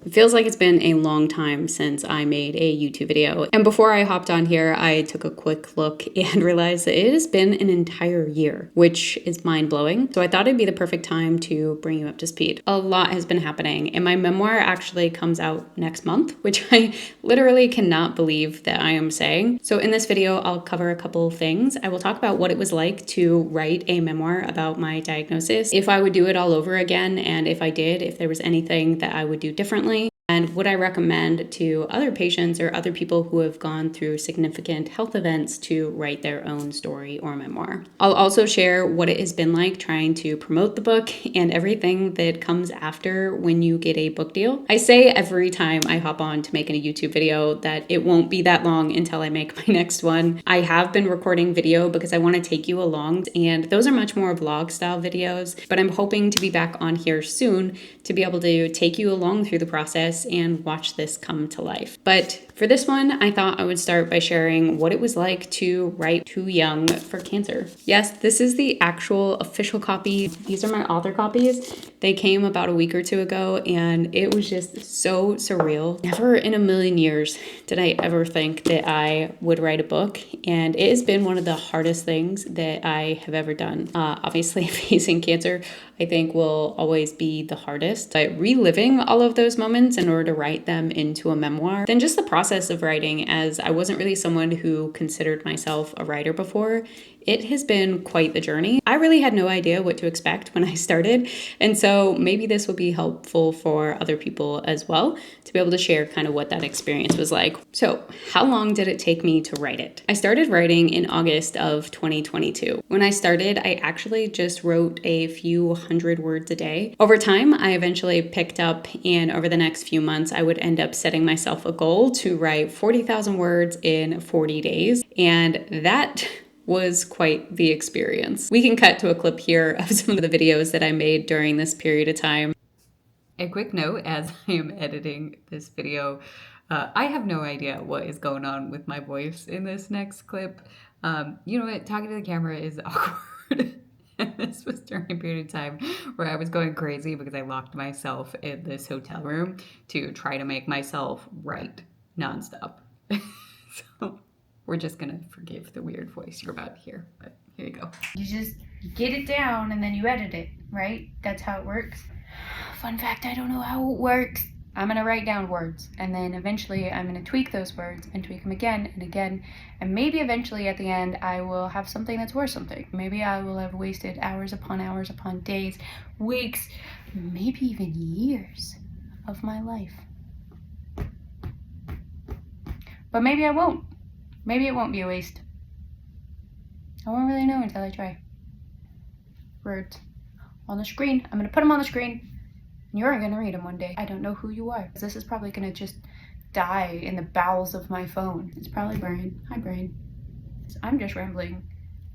It feels like it's been a long time since I made a YouTube video. And before I hopped on here, I took a quick look and realized that it has been an entire year, which is mind-blowing. So I thought it'd be the perfect time to bring you up to speed. A lot has been happening, and my memoir actually comes out next month, which I literally cannot believe that I am saying. So in this video, I'll cover a couple of things. I will talk about what it was like to write a memoir about my diagnosis, if I would do it all over again, and if I did, if there was anything that I would do differently. And would I recommend to other patients or other people who have gone through significant health events to write their own story or memoir? I'll also share what it has been like trying to promote the book and everything that comes after when you get a book deal. I say every time I hop on to make a YouTube video that it won't be that long until I make my next one. I have been recording video because I want to take you along, and those are much more vlog style videos, but I'm hoping to be back on here soon to be able to take you along through the process and watch this come to life. But for this one, I thought I would start by sharing what it was like to write Too Young for Cancer. Yes, this is the actual official copy. These are my author copies. They came about a week or two ago, and it was just so surreal. Never in a million years did I ever think that I would write a book, and it has been one of the hardest things that I have ever done. Obviously, facing cancer, I think, will always be the hardest, but reliving all of those moments in order to write them into a memoir, then just the process of writing, as I wasn't really someone who considered myself a writer before, it has been quite the journey. I really had no idea what to expect when I started, and so maybe this will be helpful for other people as well to be able to share kind of what that experience was like. So how long did it take me to write it? I started writing in August of 2022. When I started, I actually just wrote a few hundred words a day. Over time, I eventually picked up, and over the next few months, I would end up setting myself a goal to write 40,000 words in 40 days, and that was quite the experience. We can cut to a clip here of some of the videos that I made during this period of time. A quick note as I am editing this video, I have no idea what is going on with my voice in this next clip. You know what, talking to the camera is awkward. This was during a period of time where I was going crazy because I locked myself in this hotel room to try to make myself write nonstop. So we're just gonna forgive the weird voice you're about to hear, but here you go. You just get it down and then you edit it, right? That's how it works. Fun fact, I don't know how it works. I'm gonna write down words, and then eventually I'm gonna tweak those words and tweak them again and again, and maybe eventually at the end I will have something that's worth something. Maybe I will have wasted hours upon days, weeks, maybe even years of my life. But maybe I won't. Maybe it won't be a waste. I won't really know until I try. Words on the screen. I'm gonna put them on the screen. You're gonna read them one day. I don't know who you are. This is probably gonna just die in the bowels of my phone. It's probably Brian. Hi, Brian. I'm just rambling.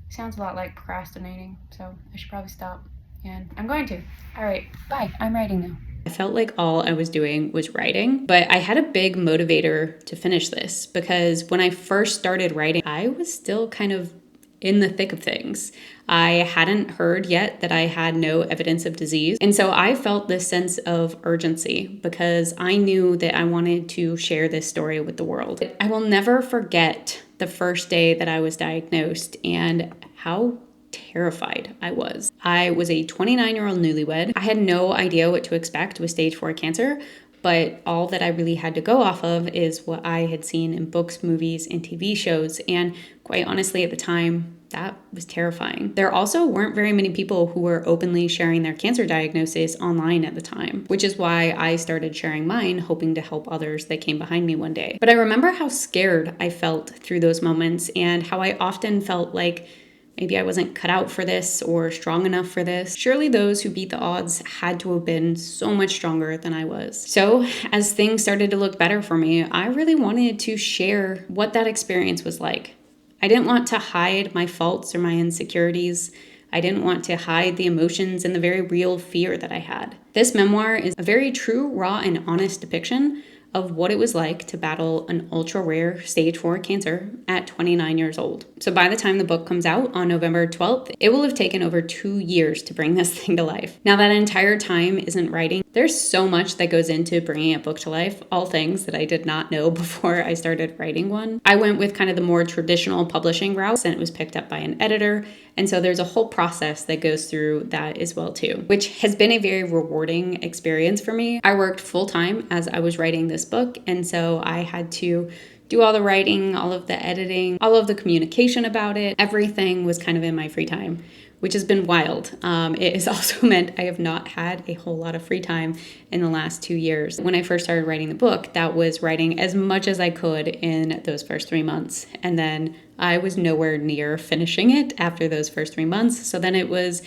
Sounds a lot like procrastinating, so I should probably stop. And I'm going to. All right, bye. I'm writing now. I felt like all I was doing was writing, but I had a big motivator to finish this because when I first started writing, I was still kind of in the thick of things. I hadn't heard yet that I had no evidence of disease. And so I felt this sense of urgency because I knew that I wanted to share this story with the world. I will never forget the first day that I was diagnosed and how terrified I was. I was a 29-year-old newlywed. I had no idea what to expect with stage 4 cancer, but all that I really had to go off of is what I had seen in books, movies, and TV shows. And quite honestly, at the time, that was terrifying. There also weren't very many people who were openly sharing their cancer diagnosis online at the time, which is why I started sharing mine, hoping to help others that came behind me one day. But I remember how scared I felt through those moments and how I often felt like maybe I wasn't cut out for this or strong enough for this. Surely those who beat the odds had to have been so much stronger than I was. So as things started to look better for me, I really wanted to share what that experience was like. I didn't want to hide my faults or my insecurities. I didn't want to hide the emotions and the very real fear that I had. This memoir is a very true, raw, and honest depiction of what it was like to battle an ultra-rare stage 4 cancer at 29 years old. So by the time the book comes out on November 12th, it will have taken over 2 years to bring this thing to life. Now that entire time isn't writing. There's so much that goes into bringing a book to life, all things that I did not know before I started writing one. I went with kind of the more traditional publishing route, and it was picked up by an editor. And so there's a whole process that goes through that as well too, which has been a very rewarding experience for me. I worked full time as I was writing this book, and so I had to do all the writing, all of the editing, all of the communication about it. Everything was kind of in my free time, which has been wild. It has also meant I have not had a whole lot of free time in the last 2 years. When I first started writing the book, that was writing as much as I could in those first 3 months. And then I was nowhere near finishing it after those first 3 months. So then it was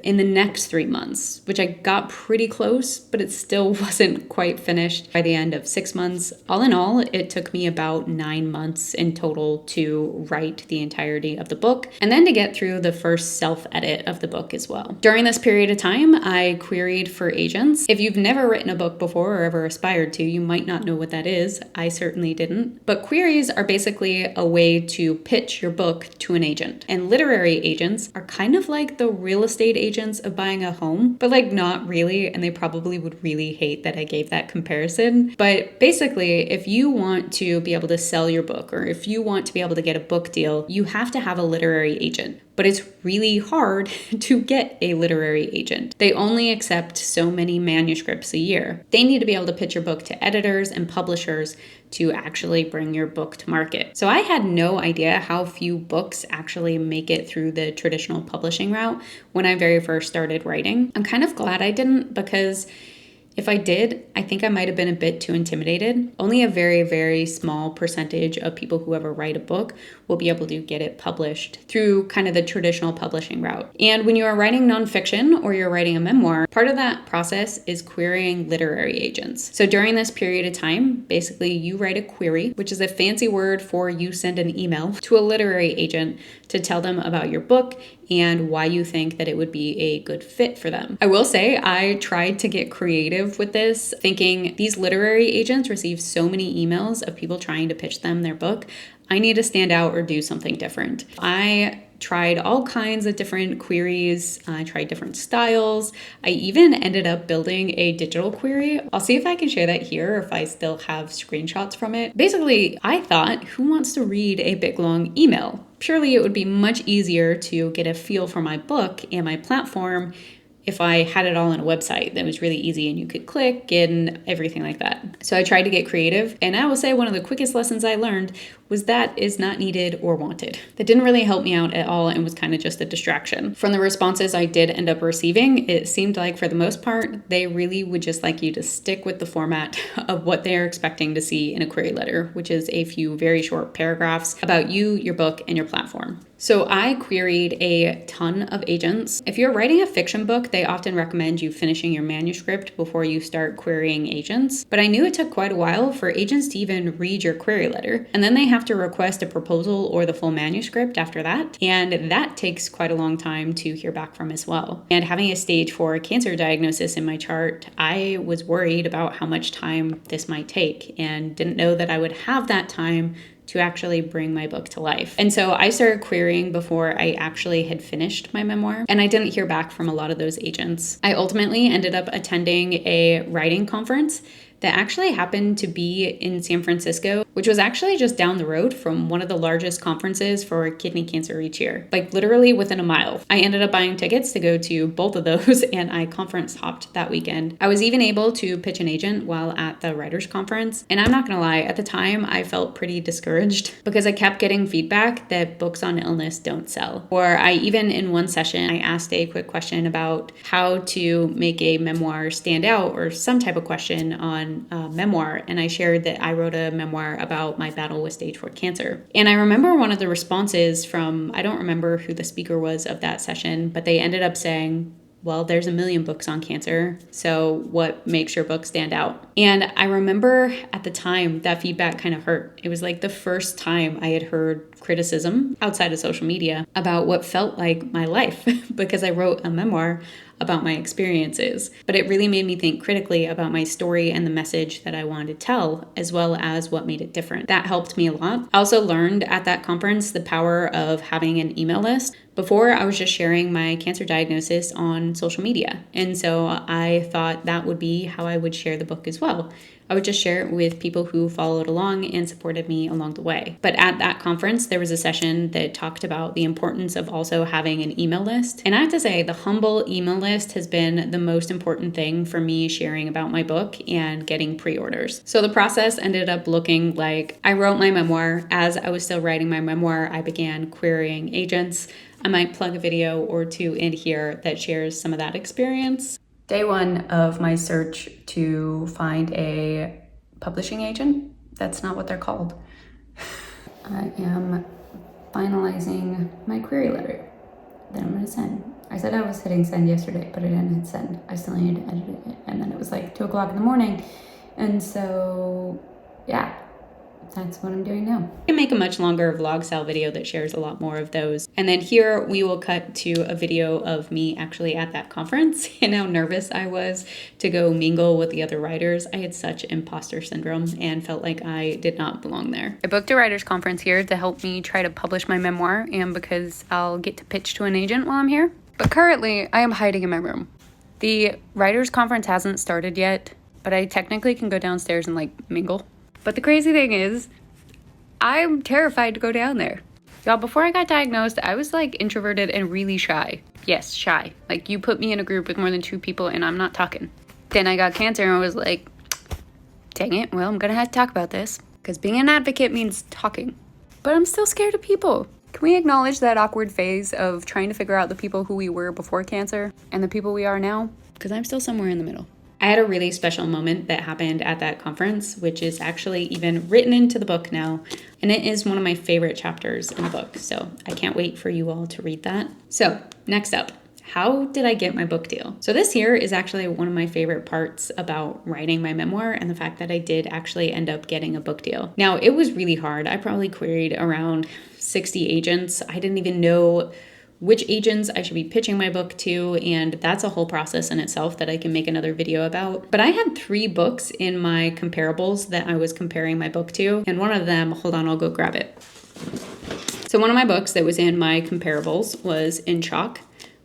in the next 3 months, which I got pretty close, but it still wasn't quite finished by the end of 6 months. All in all, it took me about 9 months in total to write the entirety of the book, and then to get through the first self-edit of the book as well. During this period of time, I queried for agents. If you've never written a book before or ever aspired to, you might not know what that is. I certainly didn't. But queries are basically a way to pitch your book to an agent. And literary agents are kind of like the real estate agents of buying a home, but like not really, and they probably would really hate that I gave that comparison. But basically, if you want to be able to sell your book, or if you want to be able to get a book deal, you have to have a literary agent. But it's really hard to get a literary agent. They only accept so many manuscripts a year. They need to be able to pitch your book to editors and publishers to actually bring your book to market. So I had no idea how few books actually make it through the traditional publishing route when I very first started writing. I'm kind of glad I didn't, because if I did, I think I might have been a bit too intimidated. Only a very, very small percentage of people who ever write a book will be able to get it published through kind of the traditional publishing route. And when you are writing nonfiction or you're writing a memoir, part of that process is querying literary agents. So during this period of time, basically you write a query, which is a fancy word for you send an email to a literary agent to tell them about your book and why you think that it would be a good fit for them. I will say I tried to get creative with this, thinking these literary agents receive so many emails of people trying to pitch them their book. I need to stand out or do something different. I tried all kinds of different queries. I tried different styles. I even ended up building a digital query. I'll see if I can share that here or if I still have screenshots from it. Basically, I thought, who wants to read a big long email? Surely it would be much easier to get a feel for my book and my platform if I had it all on a website that was really easy and you could click and everything like that. So I tried to get creative, and I will say one of the quickest lessons I learned was that is not needed or wanted. That didn't really help me out at all and was kind of just a distraction. From the responses I did end up receiving, it seemed like for the most part, they really would just like you to stick with the format of what they are expecting to see in a query letter, which is a few very short paragraphs about you, your book, and your platform. So I queried a ton of agents. If you're writing a fiction book, they often recommend you finishing your manuscript before you start querying agents. But I knew it took quite a while for agents to even read your query letter. And then they have to request a proposal or the full manuscript after that. And that takes quite a long time to hear back from as well. And having a stage 4 cancer diagnosis in my chart, I was worried about how much time this might take and didn't know that I would have that time to actually bring my book to life. And so I started querying before I actually had finished my memoir, and I didn't hear back from a lot of those agents. I ultimately ended up attending a writing conference that actually happened to be in San Francisco, which was actually just down the road from one of the largest conferences for kidney cancer each year, like literally within a mile. I ended up buying tickets to go to both of those, and I conference hopped that weekend. I was even able to pitch an agent while at the writers conference, and I'm not gonna lie, at the time I felt pretty discouraged because I kept getting feedback that books on illness don't sell. Or I even in one session, I asked a quick question about how to make a memoir stand out, or some type of question on memoir, and I shared that I wrote a memoir about my battle with stage 4 cancer. And I remember one of the responses from, I don't remember who the speaker was of that session, but they ended up saying, well, there's a million books on cancer, so what makes your book stand out? And I remember at the time that feedback kind of hurt. It was like the first time I had heard criticism outside of social media about what felt like my life because I wrote a memoir about my experiences, but it really made me think critically about my story and the message that I wanted to tell, as well as what made it different. That helped me a lot. I also learned at that conference the power of having an email list. Before, I was just sharing my cancer diagnosis on social media, and so I thought that would be how I would share the book as well. I would just share it with people who followed along and supported me along the way. But at that conference, there was a session that talked about the importance of also having an email list. And I have to say, the Humble email list has been the most important thing for me sharing about my book and getting pre-orders. So the process ended up looking like I wrote my memoir. As I was still writing my memoir, I began querying agents. I might plug a video or two in here that shares some of that experience. Day one of my search to find a publishing agent. That's not what they're called. I am finalizing my query letter that I'm gonna send. I said I was hitting send yesterday, but I didn't hit send. I still needed to edit it. And then it was like 2 o'clock in the morning. And so, yeah. That's what I'm doing now. I can make a much longer vlog style video that shares a lot more of those. And then here we will cut to a video of me actually at that conference and how nervous I was to go mingle with the other writers. I had such imposter syndrome and felt like I did not belong there. I booked a writers conference here to help me try to publish my memoir and because I'll get to pitch to an agent while I'm here. But currently I am hiding in my room. The writers conference hasn't started yet, but I technically can go downstairs and like mingle. But the crazy thing is, I'm terrified to go down there. Y'all, before I got diagnosed, I was like introverted and really shy. Yes, shy. Like you put me in a group with more than 2 people and I'm not talking. Then I got cancer and I was like, dang it, well, I'm gonna have to talk about this. Because being an advocate means talking. But I'm still scared of people. Can we acknowledge that awkward phase of trying to figure out the people who we were before cancer and the people we are now? Because I'm still somewhere in the middle. I had a really special moment that happened at that conference, which is actually even written into the book now, and it is one of my favorite chapters in the book, so I can't wait for you all to read that. So, next up, how did I get my book deal? So this here is actually one of my favorite parts about writing my memoir and the fact that I did actually end up getting a book deal. Now, it was really hard. I probably queried around 60 agents. I didn't even know which agents I should be pitching my book to, and that's a whole process in itself that I can make another video about. But I had 3 books in my comparables that I was comparing my book to, and one of them, hold on, I'll go grab it. So one of my books that was in my comparables was In Chalk.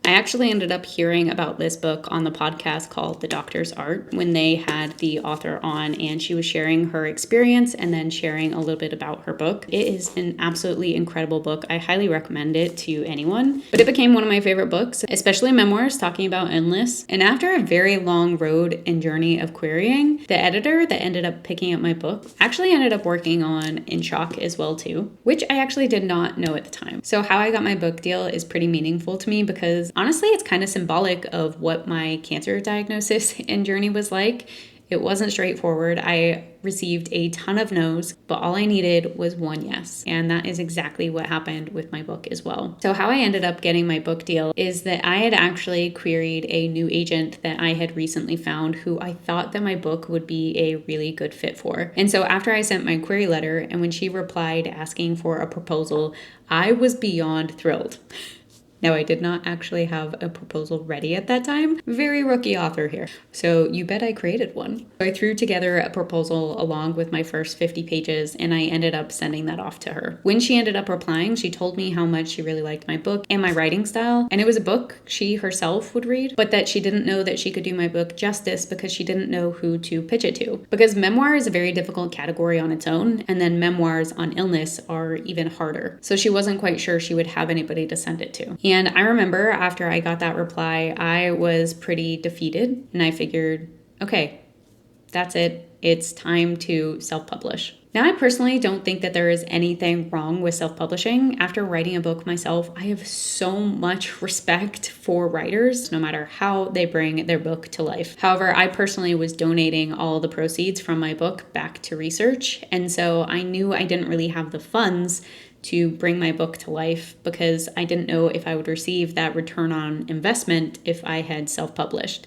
I actually ended up hearing about this book on the podcast called The Doctor's Art when they had the author on and she was sharing her experience and then sharing a little bit about her book. It is an absolutely incredible book. I highly recommend it to anyone, but it became one of my favorite books, especially memoirs talking about illness. And after a very long road and journey of querying, the editor that ended up picking up my book actually ended up working on In Chalk as well too, which I actually did not know at the time. So how I got my book deal is pretty meaningful to me because honestly, it's kind of symbolic of what my cancer diagnosis and journey was like. It wasn't straightforward. I received a ton of no's, but all I needed was one yes. And that is exactly what happened with my book as well. So how I ended up getting my book deal is that I had actually queried a new agent that I had recently found who I thought that my book would be a really good fit for. And so after I sent my query letter and when she replied asking for a proposal, I was beyond thrilled. Now, I did not actually have a proposal ready at that time. Very rookie author here. So you bet I created one. I threw together a proposal along with my first 50 pages and I ended up sending that off to her. When she ended up replying, she told me how much she really liked my book and my writing style. And it was a book she herself would read, but that she didn't know that she could do my book justice because she didn't know who to pitch it to. Because memoir is a very difficult category on its own, and then memoirs on illness are even harder. So she wasn't quite sure she would have anybody to send it to. And I remember after I got that reply, I was pretty defeated and I figured, okay, that's it. It's time to self-publish. Now, I personally don't think that there is anything wrong with self-publishing. After writing a book myself, I have so much respect for writers, no matter how they bring their book to life. However, I personally was donating all the proceeds from my book back to research. And so I knew I didn't really have the funds to bring my book to life because I didn't know if I would receive that return on investment if I had self-published.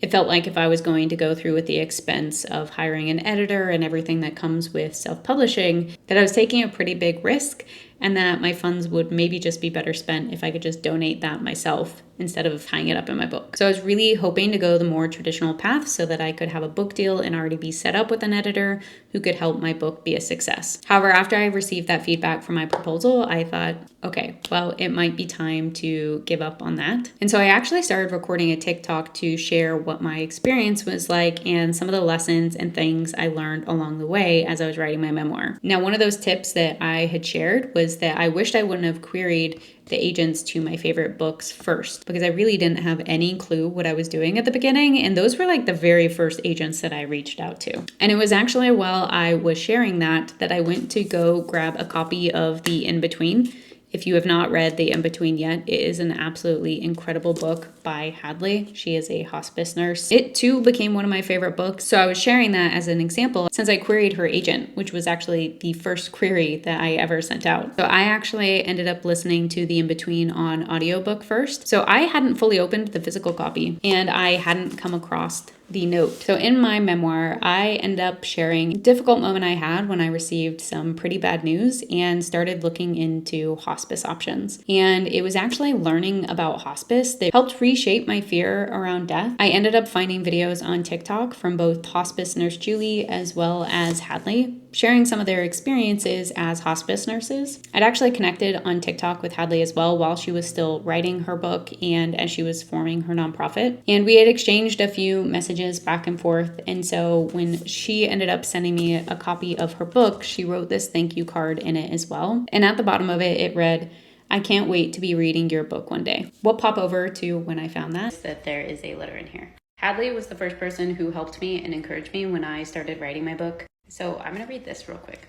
It felt like if I was going to go through with the expense of hiring an editor and everything that comes with self-publishing, that I was taking a pretty big risk and that my funds would maybe just be better spent if I could just donate that myself instead of tying it up in my book. So I was really hoping to go the more traditional path so that I could have a book deal and already be set up with an editor who could help my book be a success. However, after I received that feedback from my proposal, I thought, okay, well, it might be time to give up on that. And so I actually started recording a TikTok to share what my experience was like and some of the lessons and things I learned along the way as I was writing my memoir. Now, one of those tips that I had shared was that I wished I wouldn't have queried the agents to my favorite books first, because I really didn't have any clue what I was doing at the beginning. And those were like the very first agents that I reached out to. And it was actually while I was sharing that I went to go grab a copy of The In-Between. If you have not read The In-Between yet, it is an absolutely incredible book by Hadley. She is a hospice nurse. It too became one of my favorite books. So I was sharing that as an example since I queried her agent, which was actually the first query that I ever sent out. So I actually ended up listening to The In-Between on audiobook first. So I hadn't fully opened the physical copy and I hadn't come across the note. So in my memoir, I end up sharing a difficult moment I had when I received some pretty bad news and started looking into hospice options. And it was actually learning about hospice that helped reshape my fear around death. I ended up finding videos on TikTok from both hospice nurse Julie as well as Hadley, sharing some of their experiences as hospice nurses. I'd actually connected on TikTok with Hadley as well while she was still writing her book and as she was forming her nonprofit. And we had exchanged a few messages back and forth. And so when she ended up sending me a copy of her book, she wrote this thank you card in it as well. And at the bottom of it, it read, "I can't wait to be reading your book one day." We'll pop over to when I found that there is a letter in here. Hadley was the first person who helped me and encouraged me when I started writing my book. So I'm going to read this real quick.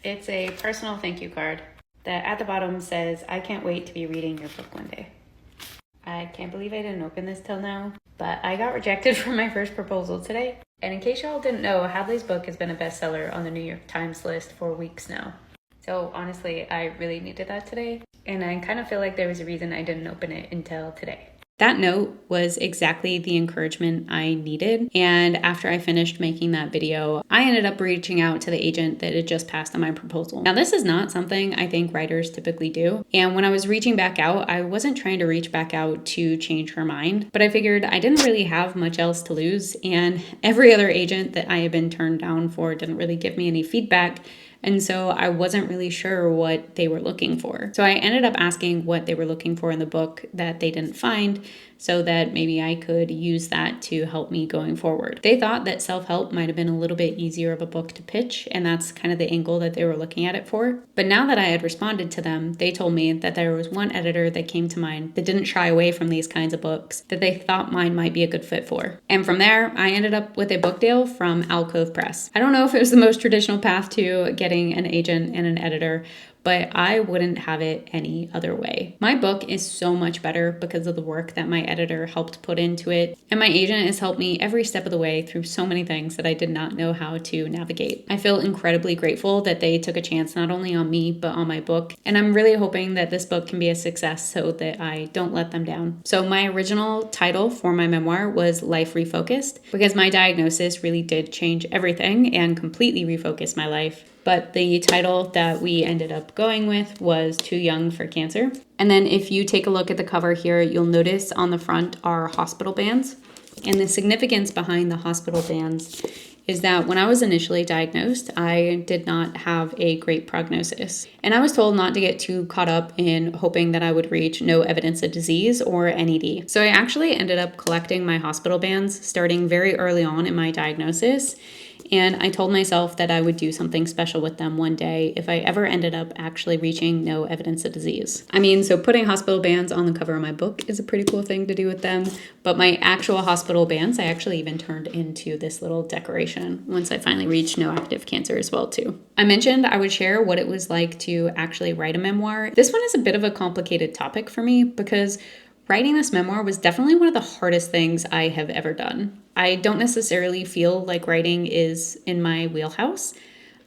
It's a personal thank you card that at the bottom says, "I can't wait to be reading your book one day." I can't believe I didn't open this till now, but I got rejected for my first proposal today. And in case y'all didn't know, Hadley's book has been a bestseller on the New York Times list for weeks now. So honestly, I really needed that today. And I kind of feel like there was a reason I didn't open it until today. That note was exactly the encouragement I needed. And after I finished making that video, I ended up reaching out to the agent that had just passed on my proposal. Now, this is not something I think writers typically do. And when I was reaching back out, I wasn't trying to reach back out to change her mind, but I figured I didn't really have much else to lose. And every other agent that I had been turned down for didn't really give me any feedback. And so I wasn't really sure what they were looking for. So I ended up asking what they were looking for in the book that they didn't find, so that maybe I could use that to help me going forward. They thought that self-help might have been a little bit easier of a book to pitch, and that's kind of the angle that they were looking at it for. But now that I had responded to them, they told me that there was one editor that came to mind that didn't shy away from these kinds of books that they thought mine might be a good fit for. And from there, I ended up with a book deal from Alcove Press. I don't know if it was the most traditional path to getting an agent and an editor, but I wouldn't have it any other way. My book is so much better because of the work that my editor helped put into it, and my agent has helped me every step of the way through so many things that I did not know how to navigate. I feel incredibly grateful that they took a chance not only on me, but on my book, and I'm really hoping that this book can be a success so that I don't let them down. So my original title for my memoir was Life Refocused, because my diagnosis really did change everything and completely refocus my life. But the title that we ended up going with was Too Young for Cancer. And then if you take a look at the cover here, you'll notice on the front are hospital bands. And the significance behind the hospital bands is that when I was initially diagnosed, I did not have a great prognosis. And I was told not to get too caught up in hoping that I would reach no evidence of disease or NED. So I actually ended up collecting my hospital bands starting very early on in my diagnosis. And I told myself that I would do something special with them one day if I ever ended up actually reaching no evidence of disease. I mean, so putting hospital bands on the cover of my book is a pretty cool thing to do with them, but my actual hospital bands, I actually even turned into this little decoration once I finally reached no active cancer as well too. I mentioned I would share what it was like to actually write a memoir. This one is a bit of a complicated topic for me because writing this memoir was definitely one of the hardest things I have ever done. I don't necessarily feel like writing is in my wheelhouse.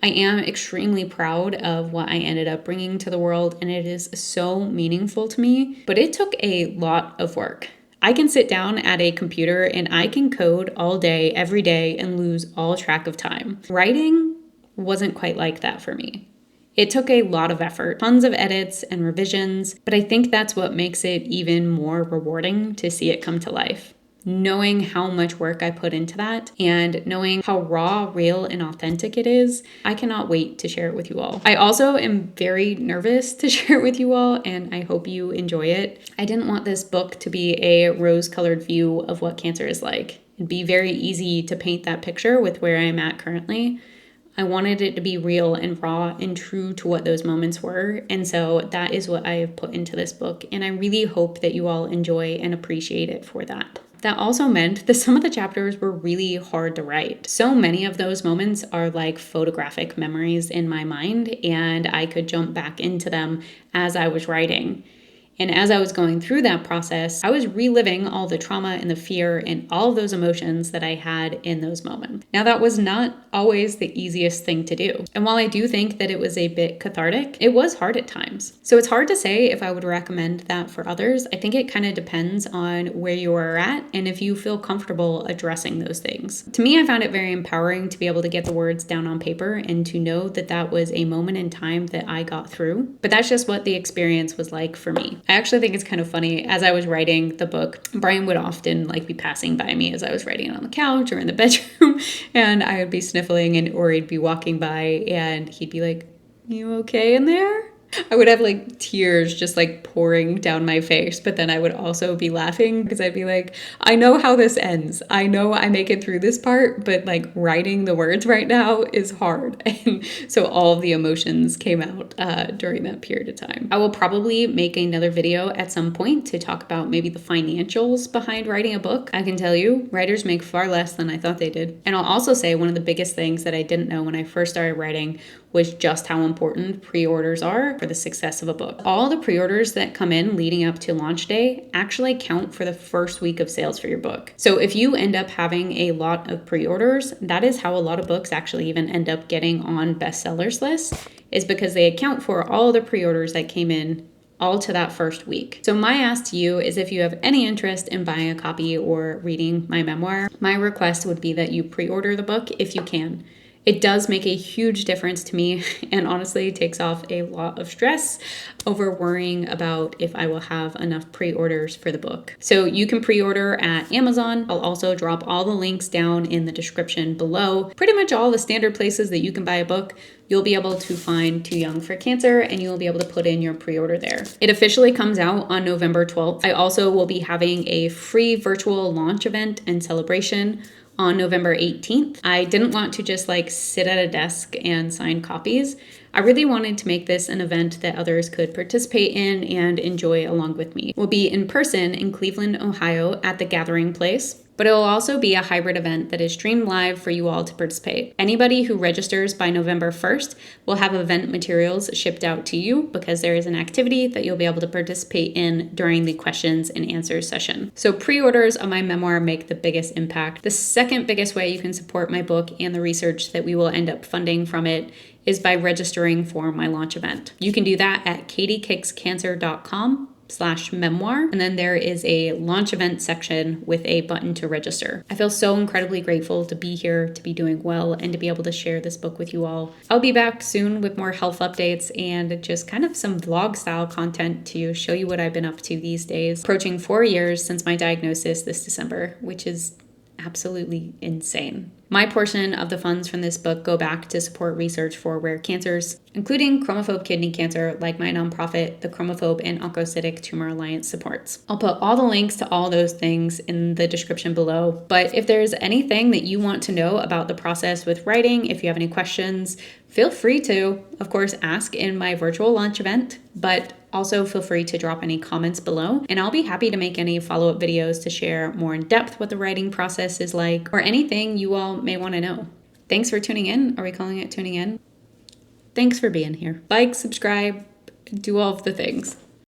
I am extremely proud of what I ended up bringing to the world, and it is so meaningful to me, but it took a lot of work. I can sit down at a computer and I can code all day, every day, and lose all track of time. Writing wasn't quite like that for me. It took a lot of effort, tons of edits and revisions, but I think that's what makes it even more rewarding to see it come to life. Knowing how much work I put into that and knowing how raw, real, and authentic it is, I cannot wait to share it with you all. I also am very nervous to share it with you all, and I hope you enjoy it. I didn't want this book to be a rose-colored view of what cancer is like. It'd be very easy to paint that picture with where I am at currently. I wanted it to be real and raw and true to what those moments were. And so that is what I have put into this book. And I really hope that you all enjoy and appreciate it for that. That also meant that some of the chapters were really hard to write. So many of those moments are like photographic memories in my mind, and I could jump back into them as I was writing. And as I was going through that process, I was reliving all the trauma and the fear and all of those emotions that I had in those moments. Now, that was not always the easiest thing to do. And while I do think that it was a bit cathartic, it was hard at times. So it's hard to say if I would recommend that for others. I think it kind of depends on where you are at and if you feel comfortable addressing those things. To me, I found it very empowering to be able to get the words down on paper and to know that that was a moment in time that I got through. But that's just what the experience was like for me. I actually think it's kind of funny. As I was writing the book, Brian would often be passing by me as I was writing it on the couch or in the bedroom, and I would be sniffling or he'd be walking by and he'd be like, "You okay in there?" I would have tears just pouring down my face, but then I would also be laughing because I'd be like, I know how this ends. I know I make it through this part, but writing the words right now is hard. And so all of the emotions came out during that period of time. I will probably make another video at some point to talk about maybe the financials behind writing a book. I can tell you, writers make far less than I thought they did. And I'll also say one of the biggest things that I didn't know when I first started writing was just how important pre-orders are for the success of a book. All the pre-orders that come in leading up to launch day actually count for the first week of sales for your book. So if you end up having a lot of pre-orders, that is how a lot of books actually even end up getting on bestsellers lists, is because they account for all the pre-orders that came in all to that first week. So my ask to you is if you have any interest in buying a copy or reading my memoir, my request would be that you pre-order the book if you can. It does make a huge difference to me, and honestly takes off a lot of stress over worrying about if I will have enough pre-orders for the book. So you can pre-order at Amazon. I'll also drop all the links down in the description below. Pretty much all the standard places that you can buy a book, you'll be able to find Too Young for Cancer, and you'll be able to put in your pre-order there. It officially comes out on November 12th. I also will be having a free virtual launch event and celebration on November 18th. I didn't want to just sit at a desk and sign copies. I really wanted to make this an event that others could participate in and enjoy along with me. We'll be in person in Cleveland, Ohio at the Gathering Place, but it will also be a hybrid event that is streamed live for you all to participate. Anybody who registers by November 1st will have event materials shipped out to you because there is an activity that you'll be able to participate in during the questions and answers session. So pre-orders of my memoir make the biggest impact. The second biggest way you can support my book and the research that we will end up funding from it is by registering for my launch event. You can do that at katiekickscancer.com/memoir. And then there is a launch event section with a button to register. I feel so incredibly grateful to be here, to be doing well, and to be able to share this book with you all. I'll be back soon with more health updates and just kind of some vlog style content to show you what I've been up to these days. Approaching 4 years since my diagnosis this December, which is absolutely insane. My portion of the funds from this book go back to support research for rare cancers, including chromophobe kidney cancer, like my nonprofit, the Chromophobe and Oncocytic Tumor Alliance supports. I'll put all the links to all those things in the description below, but if there's anything that you want to know about the process with writing, if you have any questions, feel free to, of course, ask in my virtual launch event, but also feel free to drop any comments below, and I'll be happy to make any follow-up videos to share more in depth what the writing process is like, or anything you all may want to know. Thanks for tuning in. Are we calling it tuning in? Thanks for being here. Like, subscribe, do all of the things.